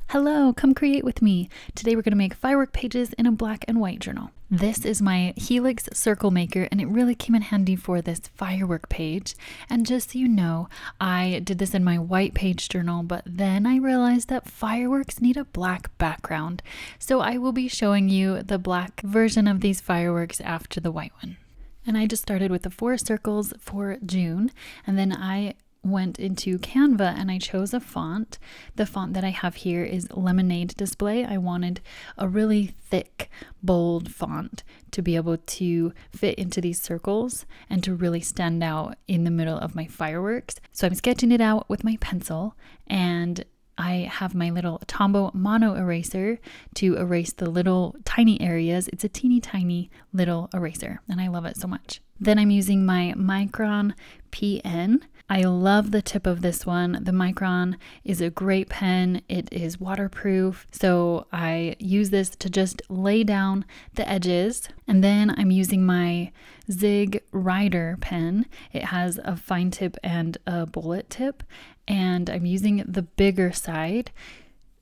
Hello, come create with me. Today we're going to make firework pages in a black and white journal. This is my Helix circle maker and it really came in handy for this firework page. And just so you know, I did this in my white page journal, but then I realized that fireworks need a black background. So I will be showing you the black version of these fireworks after the white one. And I just started with the 4 circles for June, and then I went into Canva and I chose a font. The font that I have here is Lemonade Display. I wanted a really thick, bold font to be able to fit into these circles and to really stand out in the middle of my fireworks. So I'm sketching it out with my pencil, and I have my little Tombow mono eraser to erase the little tiny areas. It's a teeny tiny little eraser and I love it so much. Then I'm using my Micron PN. I love the tip of this one. The Micron is a great pen. It is waterproof. So I use this to just lay down the edges. And then I'm using my Zig Rider pen. It has a fine tip and a bullet tip. And I'm using the bigger side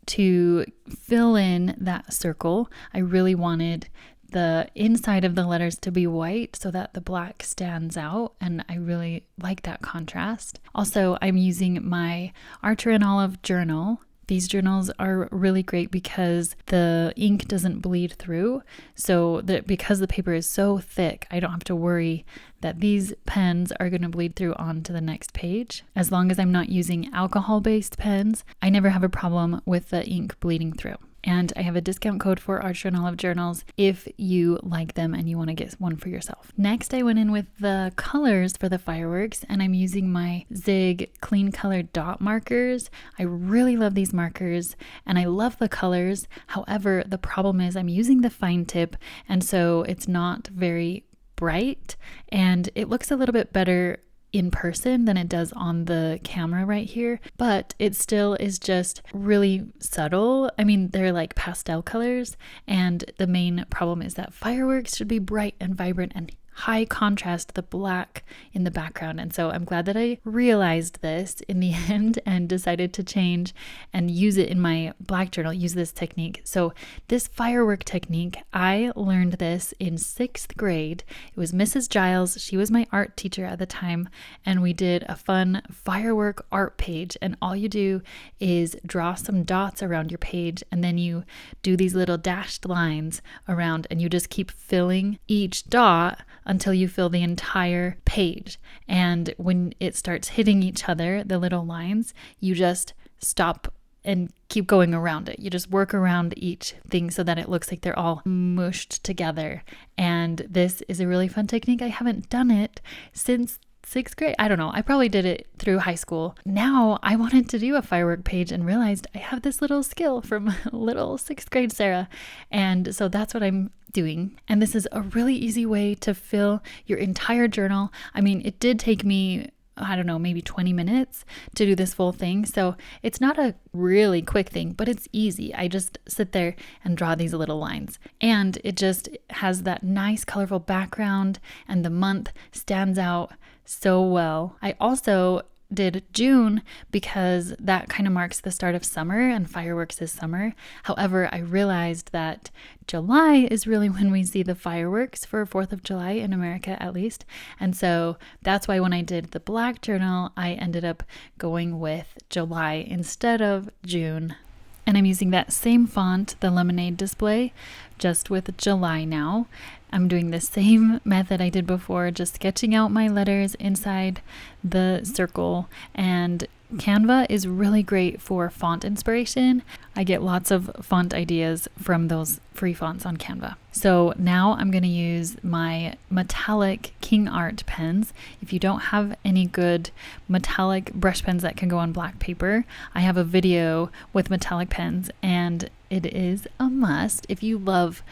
to fill in that circle. I really wanted the inside of the letters to be white so that the black stands out, and I really like that contrast. Also, I'm using my Archer and Olive journal. These journals are really great because the ink doesn't bleed through, so that because the paper is so thick, I don't have to worry that these pens are going to bleed through onto the next page. As long as I'm not using alcohol-based pens, I never have a problem with the ink bleeding through. And I have a discount code for Archer and Olive journals if you like them and you want to get one for yourself. Next, I went in with the colors for the fireworks, and I'm using my Zig Clean Color Dot markers. I really love these markers and I love the colors. However, the problem is I'm using the fine tip, and so it's not very bright and it looks a little bit better in person than it does on the camera right here, but it still is just really subtle. I mean, they're like pastel colors, and the main problem is that fireworks should be bright and vibrant and high contrast, the black in the background. And so I'm glad that I realized this in the end and decided to change and use it in my black journal, use this technique. So this firework technique, I learned this in 6th grade. It was Mrs. Giles. She was my art teacher at the time, and we did a fun firework art page. And all you do is draw some dots around your page, and then you do these little dashed lines around, and you just keep filling each dot until you fill the entire page. And when it starts hitting each other, the little lines, you just stop and keep going around it. You just work around each thing so that it looks like they're all mushed together. And this is a really fun technique. I haven't done it since 6th grade. I don't know. I probably did it through high school. Now I wanted to do a firework page and realized I have this little skill from little 6th grade Sarah. And so that's what I'm doing. And this is a really easy way to fill your entire journal. I mean, it did take me, I don't know, maybe 20 minutes to do this full thing. So it's not a really quick thing, but it's easy. I just sit there and draw these little lines, and it just has that nice colorful background, and the month stands out so well. I also did June because that kind of marks the start of summer, and fireworks is summer. However, I realized that July is really when we see the fireworks for 4th of July in America, at least. And so that's why when I did the black journal, I ended up going with July instead of June. And I'm using that same font, the Lemonade Display, just with July now. I'm doing the same method I did before, just sketching out my letters inside the circle. And Canva is really great for font inspiration. I get lots of font ideas from those free fonts on Canva. So now I'm going to use my metallic King Art pens. If you don't have any good metallic brush pens that can go on black paper, I have a video with metallic pens, and it is a must if you love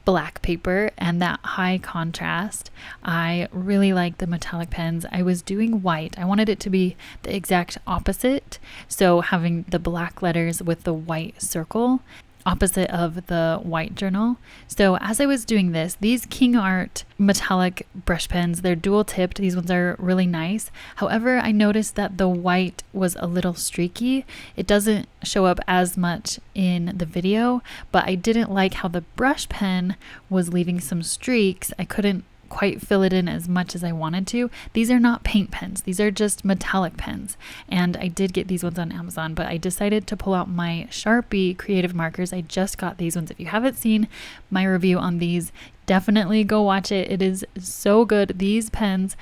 black paper and that high contrast. I really like the metallic pens. I was doing white. I wanted it to be the exact opposite. So having the black letters with the white circle. opposite of the white journal. So as I was doing this, these King Art metallic brush pens, they're dual tipped. These ones are really nice. However, I noticed that the white was a little streaky. It doesn't show up as much in the video, but I didn't like how the brush pen was leaving some streaks. I couldn't quite fill it in as much as I wanted to. These are not paint pens. These are just metallic pens. And I did get these ones on Amazon, but I decided to pull out my Sharpie creative markers. I just got these ones. If you haven't seen my review on these, definitely go watch it. It is so good. These pens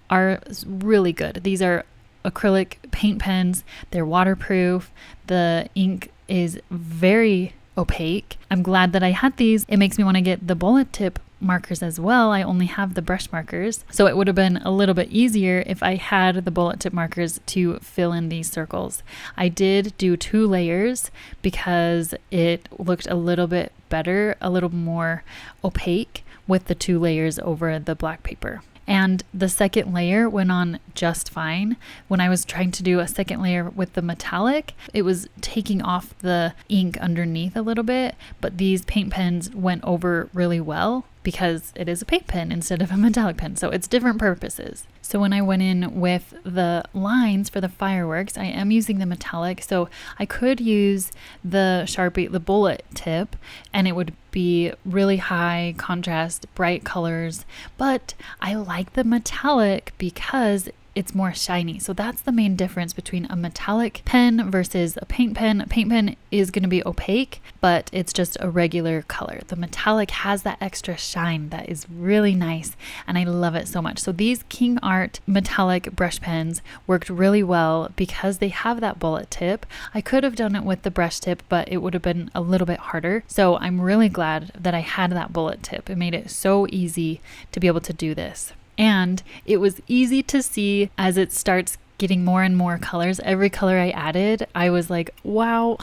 are really good. These are acrylic paint pens. They're waterproof. The ink is very opaque. I'm glad that I had these. It makes me want to get the bullet tip markers as well. I only have the brush markers, so it would have been a little bit easier if I had the bullet tip markers to fill in these circles. I did do 2 layers because it looked a little bit better, a little more opaque with the 2 layers over the black paper. And the second layer went on just fine. When I was trying to do a second layer with the metallic, it was taking off the ink underneath a little bit, but these paint pens went over really well because it is a paint pen instead of a metallic pen. So it's different purposes. So when I went in with the lines for the fireworks, I am using the metallic. So I could use the Sharpie, the bullet tip, and it would be really high contrast, bright colors. But I like the metallic because it's more shiny. So that's the main difference between a metallic pen versus a paint pen. A paint pen is going to be opaque, but it's just a regular color. The metallic has that extra shine that is really nice, and I love it so much. So these King Art metallic brush pens worked really well because they have that bullet tip. I could have done it with the brush tip, but it would have been a little bit harder. So I'm really glad that I had that bullet tip. It made it so easy to be able to do this. And it was easy to see as it starts getting more and more colors. Every color I added, I was like, wow,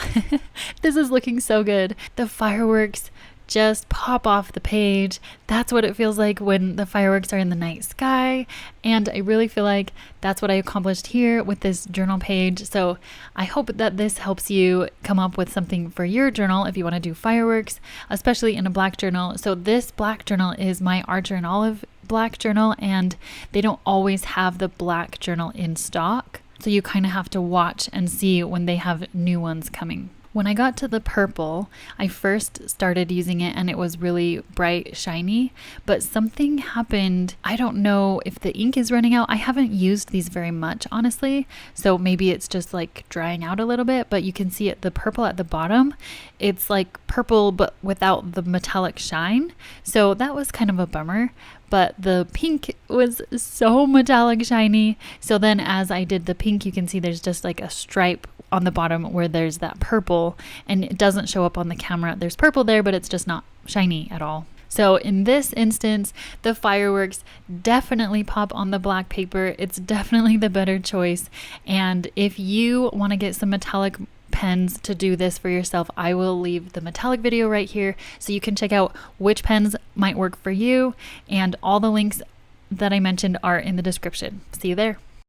this is looking so good. The fireworks just pop off the page. That's what it feels like when the fireworks are in the night sky. And I really feel like that's what I accomplished here with this journal page. So I hope that this helps you come up with something for your journal if you want to do fireworks, especially in a black journal. So this black journal is my Archer and Olive black journal, and they don't always have the black journal in stock. So you kind of have to watch and see when they have new ones coming. When I got to the purple, I first started using it and it was really bright, shiny, but something happened. I don't know if the ink is running out. I haven't used these very much, honestly. So maybe it's just like drying out a little bit, but you can see it, the purple at the bottom, it's like purple, but without the metallic shine. So that was kind of a bummer. But the pink was so metallic shiny. So then as I did the pink, you can see there's just like a stripe on the bottom where there's that purple, and it doesn't show up on the camera. There's purple there, but it's just not shiny at all. So in this instance, the fireworks definitely pop on the black paper. It's definitely the better choice. And if you want to get some metallic pens to do this for yourself, I will leave the metallic video right here so you can check out which pens might work for you, and all the links that I mentioned are in the description. See you there.